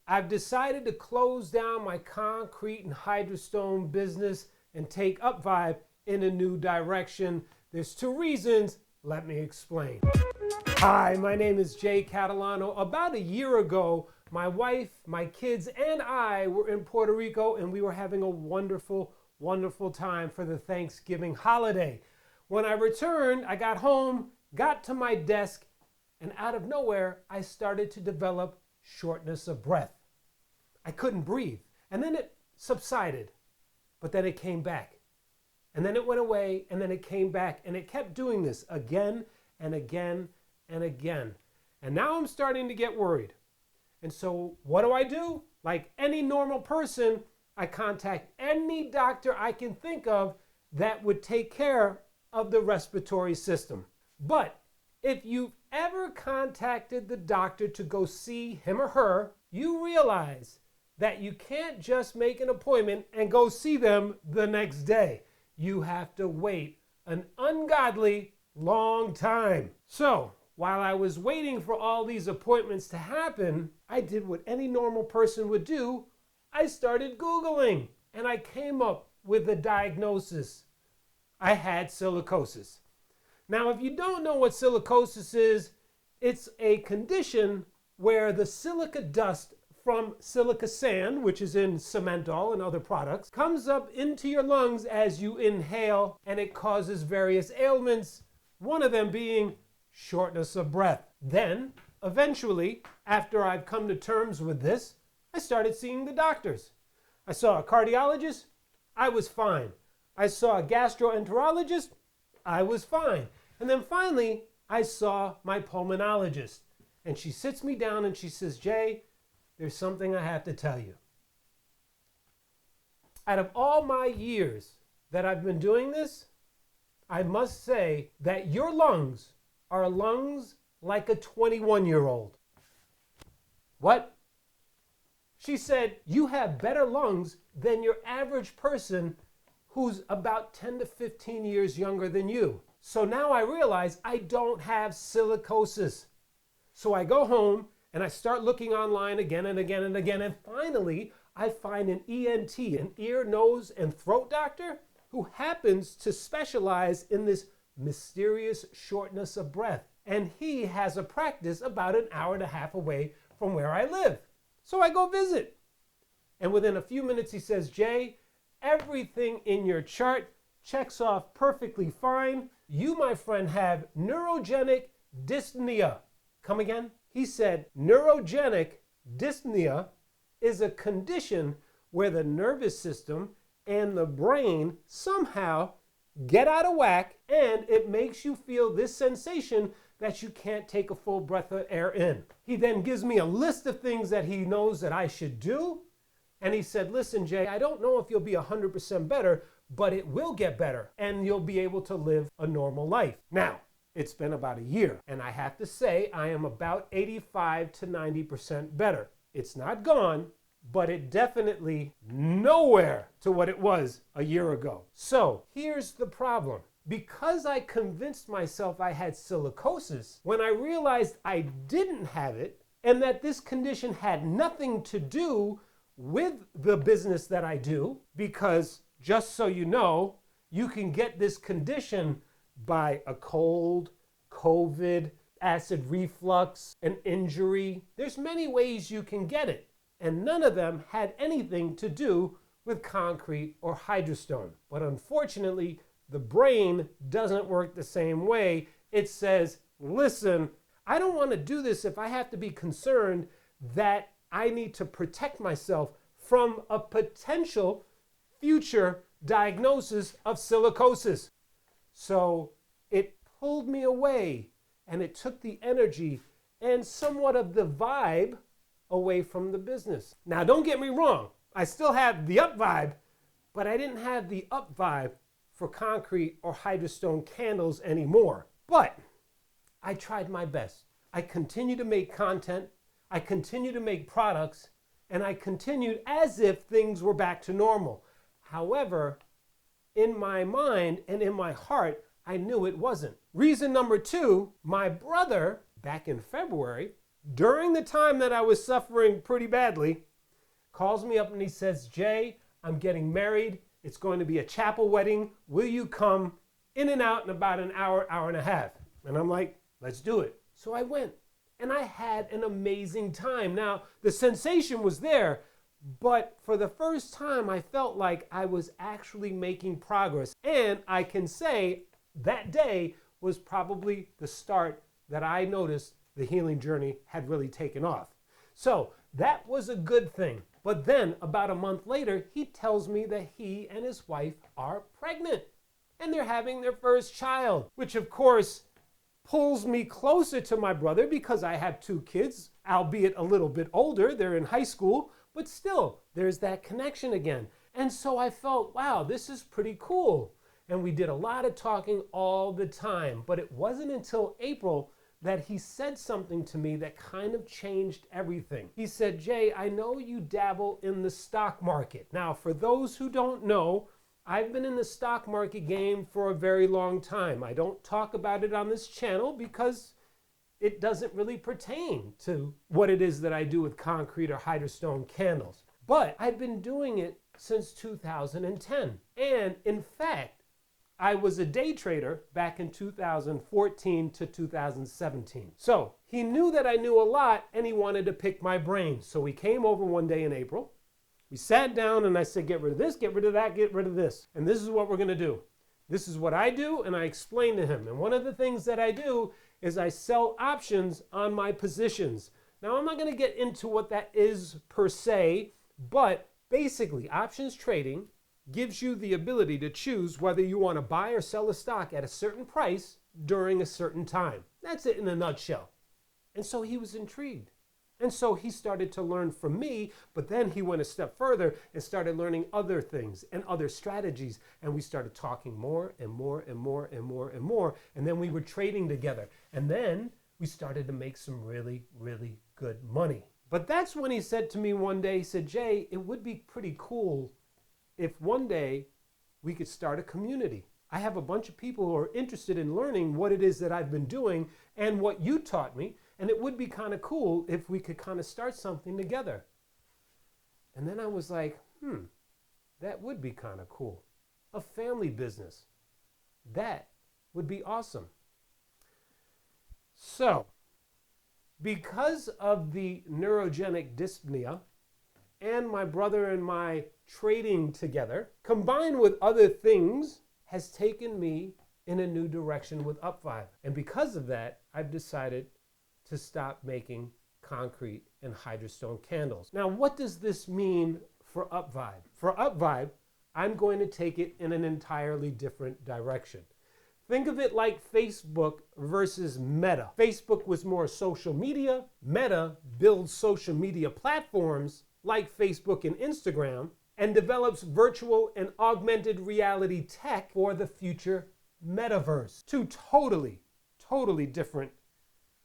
I've decided to close down my concrete and hydrostone business and take UpVibe in a new direction. There's two reasons. Let me explain. Hi, my name is Jay Catalano. About a year ago, my wife, my kids, and I were in Puerto Rico, and we were having a wonderful, wonderful time for the Thanksgiving holiday. When I returned, I got home, got to my desk, and out of nowhere, I started to develop shortness of breath. I couldn't breathe. And then it subsided, but then it came back. And then it went away, and then it came back, and it kept doing this again and again and again. And now I'm starting to get worried. And so what do? Like any normal person, I contact any doctor I can think of that would take care of the respiratory system. But if you've ever contacted the doctor to go see him or her, you realize that you can't just make an appointment and go see them the next day. You have to wait an ungodly long time. So while I was waiting for all these appointments to happen, I did what any normal person would do. I started Googling, and I came up with a diagnosis. I had silicosis. Now, if you don't know what silicosis is, it's a condition where the silica dust from silica sand, which is in Cementol and other products, comes up into your lungs as you inhale, and it causes various ailments, one of them being shortness of breath. Then, eventually, after I've come to terms with this, I started seeing the doctors. I saw a cardiologist, I was fine. I saw a gastroenterologist, I was fine. And then finally, I saw my pulmonologist. And she sits me down and she says, Jay, there's something I have to tell you. Out of all my years that I've been doing this, I must say that your lungs are lungs like a 21-year-old. What? She said, you have better lungs than your average person who's about 10 to 15 years younger than you. So now I realize I don't have silicosis. So I go home and I start looking online again and again and again. And finally, I find an ENT, an ear, nose, and throat doctor who happens to specialize in this mysterious shortness of breath. And he has a practice about an hour and a half away from where I live. So I go visit. And within a few minutes, he says, Jay, everything in your chart checks off perfectly fine. You, my friend, have neurogenic dyspnea. Come again? He said neurogenic dyspnea is a condition where the nervous system and the brain somehow get out of whack, and it makes you feel this sensation that you can't take a full breath of air in. He then gives me a list of things that he knows that I should do. And he said, listen, Jay, I don't know if you'll be 100% better, but it will get better and you'll be able to live a normal life. Now, it's been about a year, and I have to say I am about 85 to 90% better. It's not gone, but it definitely nowhere to what it was a year ago. So here's the problem. Because I convinced myself I had silicosis, when I realized I didn't have it and that this condition had nothing to do with the business that I do, because just so you know, you can get this condition by a cold, COVID, acid reflux, an injury. There's many ways you can get it, and none of them had anything to do with concrete or hydrostone. But unfortunately, the brain doesn't work the same way. It says, listen, I don't want to do this if I have to be concerned that I need to protect myself from a potential future diagnosis of silicosis. So it pulled me away, and it took the energy and somewhat of the vibe away from the business. Now, don't get me wrong. I still have the up vibe, but I didn't have the up vibe for concrete or hydrostone candles anymore. But I tried my best. I continue to make content. I continue to make products, and I continued as if things were back to normal. However, in my mind and in my heart, I knew it wasn't. Reason number two, my brother, back in February, during the time that I was suffering pretty badly, calls me up and he says, Jay, I'm getting married. It's going to be a chapel wedding. Will you come in and out in about an hour, hour and a half? And I'm like, let's do it. So I went and I had an amazing time. Now, the sensation was there, but for the first time, I felt like I was actually making progress. And I can say that day was probably the start that I noticed the healing journey had really taken off. So that was a good thing. But then about a month later, he tells me that he and his wife are pregnant and they're having their first child, which of course pulls me closer to my brother because I have two kids, albeit a little bit older. They're in high school, but still there's that connection again. And so I felt, wow, this is pretty cool. And we did a lot of talking all the time, but it wasn't until April that he said something to me that kind of changed everything. He said, Jay, I know you dabble in the stock market. Now, for those who don't know, I've been in the stock market game for a very long time. I don't talk about it on this channel because it doesn't really pertain to what it is that I do with concrete or Hydrostone candles. But I've been doing it since 2010. And in fact, I was a day trader back in 2014 to 2017. So he knew that I knew a lot and he wanted to pick my brain. So he came over one day in April. We sat down and I said, get rid of this, get rid of that, get rid of this. And this is what we're going to do. This is what I do. And I explained to him. And one of the things that I do is I sell options on my positions. Now, I'm not going to get into what that is per se, but basically options trading gives you the ability to choose whether you want to buy or sell a stock at a certain price during a certain time. That's it in a nutshell. And so he was intrigued. And so he started to learn from me, but then he went a step further and started learning other things and other strategies. And we started talking more and more and more and more and more. And then we were trading together. And then we started to make some really, really good money. But that's when he said to me one day, he said, Jay, it would be pretty cool if one day we could start a community. I have a bunch of people who are interested in learning what it is that I've been doing and what you taught me, and it would be kind of cool if we could kind of start something together. And then I was like, that would be kind of cool. A family business. That would be awesome. So, because of the neurogenic dyspnea and my brother and my trading together, combined with other things, has taken me in a new direction with UpVibe. And because of that, I've decided to stop making concrete and Hydrostone candles. Now, what does this mean for UpVibe? For UpVibe, I'm going to take it in an entirely different direction. Think of it like Facebook versus Meta. Facebook was more social media. Meta builds social media platforms like Facebook and Instagram, and develops virtual and augmented reality tech for the future metaverse. Two totally, totally different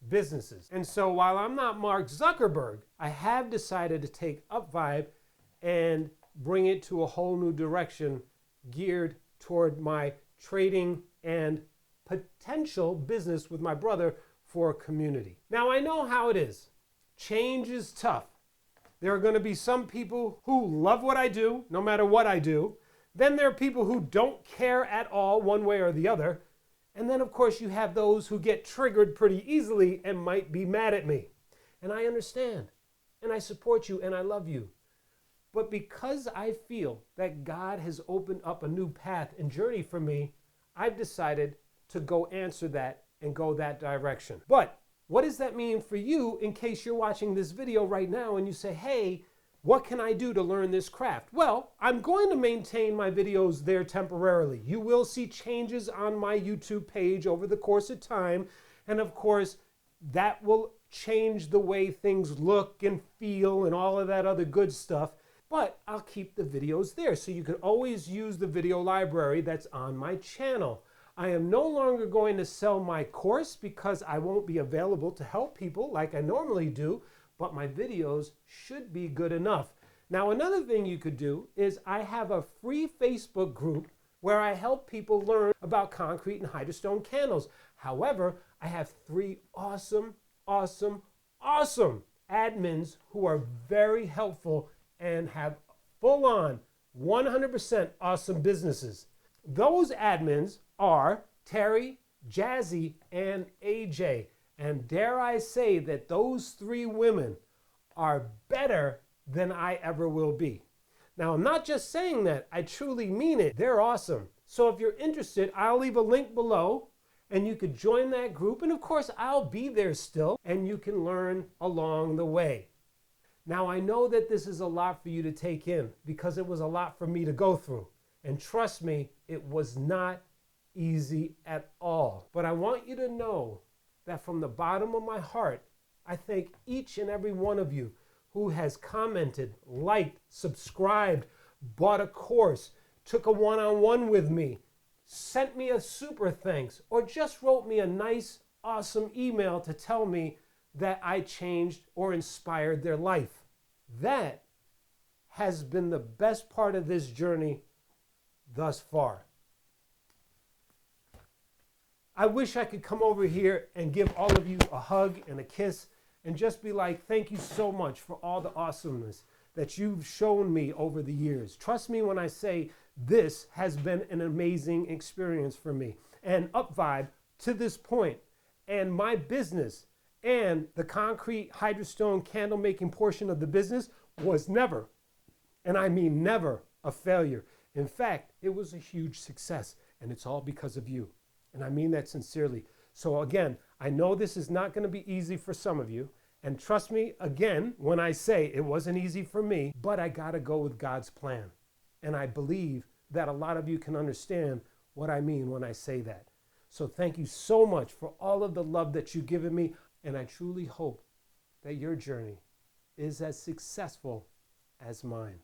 businesses. And so while I'm not Mark Zuckerberg, I have decided to take UpVibe and bring it to a whole new direction geared toward my trading and potential business with my brother for a community. Now, I know how it is. Change is tough. There are going to be some people who love what I do, no matter what I do. Then there are people who don't care at all, one way or the other. And then, of course, you have those who get triggered pretty easily and might be mad at me. And I understand. And I support you and I love you. But because I feel that God has opened up a new path and journey for me, I've decided to go answer that and go that direction. But what does that mean for you in case you're watching this video right now and you say, hey, what can I do to learn this craft? Well, I'm going to maintain my videos there temporarily. You will see changes on my YouTube page over the course of time. And of course, that will change the way things look and feel and all of that other good stuff. But I'll keep the videos there. So you can always use the video library that's on my channel. I am no longer going to sell my course because I won't be available to help people like I normally do, but my videos should be good enough. Now, another thing you could do is I have a free Facebook group where I help people learn about concrete and Hydrostone candles. However, I have 3 awesome awesome admins who are very helpful and have full on 100% awesome businesses. Those admins are Terry, Jazzy, and AJ. And dare I say that those three women are better than I ever will be. Now, I'm not just saying that, I truly mean it. They're awesome. So if you're interested, I'll leave a link below and you could join that group. And of course, I'll be there still and you can learn along the way. Now, I know that this is a lot for you to take in because it was a lot for me to go through. And trust me, it was not easy at all. But I want you to know that from the bottom of my heart, I thank each and every one of you who has commented, liked, subscribed, bought a course, took a one-on-one with me, sent me a super thanks, or just wrote me a nice, awesome email to tell me that I changed or inspired their life. That has been the best part of this journey thus far. I wish I could come over here and give all of you a hug and a kiss and just be like, thank you so much for all the awesomeness that you've shown me over the years. Trust me when I say this has been an amazing experience for me. And Up Vibe to this point, and my business and the concrete Hydrostone candle making portion of the business was never, and I mean never, a failure. In fact, it was a huge success, and it's all because of you. And I mean that sincerely. So again, I know this is not going to be easy for some of you. And trust me, again, when I say it wasn't easy for me, but I got to go with God's plan. And I believe that a lot of you can understand what I mean when I say that. So thank you so much for all of the love that you've given me. And I truly hope that your journey is as successful as mine.